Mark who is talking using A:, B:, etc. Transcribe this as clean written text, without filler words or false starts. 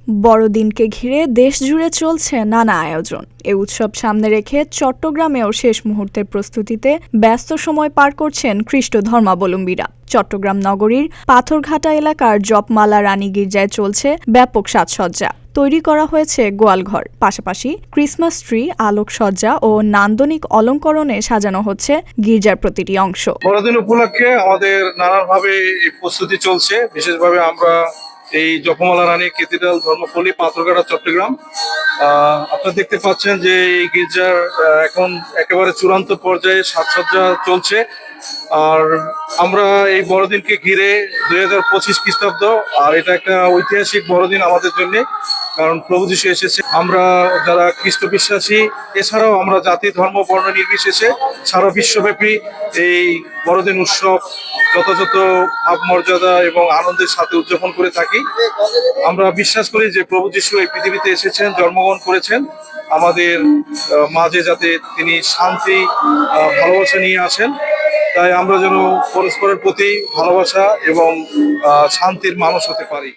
A: বড়দিনকে ঘিরে দেশ জুড়ে চলছে নানা আয়োজন। এ উৎসব সামনে রেখে চট্টগ্রামেও শেষ মুহূর্তের প্রস্তুতিতে ব্যস্ত সময় পার করছেন খ্রিস্ট ধর্মাবলম্বীরা। চট্টগ্রাম নগরীর পাথরঘাটা এলাকার জপমালা রানী গির্জায় চলছে ব্যাপক সাজসজ্জা। তৈরি করা হয়েছে গোয়ালঘর, পাশাপাশি ক্রিসমাস ট্রি, আলোকসজ্জা ও নান্দনিক অলঙ্করণে সাজানো হচ্ছে গির্জার প্রতিটি অংশ।
B: বড়দিন উপলক্ষে আমাদের নানানভাবে এই প্রস্তুতি চলছে। বিশেষভাবে আমরা এই জপমালা রানী ক্যাথিড্রাল ধর্মপল্লী পাথরঘাটা চট্টগ্রাম, আপনারা দেখতে পাচ্ছেন যে এই গির্জার এখন একেবারে চূড়ান্ত পর্যায়ে সাজসজ্জা চলছে। আর আমরা এই বড়দিনকে ঘিরে 2025 খ্রিস্টাব্দ, আর এটা একটা ঐতিহাসিক বড়দিন আমাদের জন্য, কারণ প্রভু যীশু এসেছে। আমরা যারা খ্রিস্ট বিশ্বাসী, এছাড়াও আমরা জাতি ধর্ম বর্ণ নির্বিশেষে সারা বিশ্বব্যাপী এই বড়দিন উৎসব যথাযথ ভাবমর্যাদা এবং আনন্দের সাথে উদযাপন করে থাকি। আমরা বিশ্বাস করি যে প্রভু যীশু এই পৃথিবীতে এসেছেন, জন্মগ্রহণ করেছেন আমাদের মাঝে, যাতে তিনি শান্তি ভালোবাসা নিয়ে আসেন। তাই আমরা যেন পরস্পরের প্রতি ভালোবাসা এবং শান্তির মানুষ হতে পারি।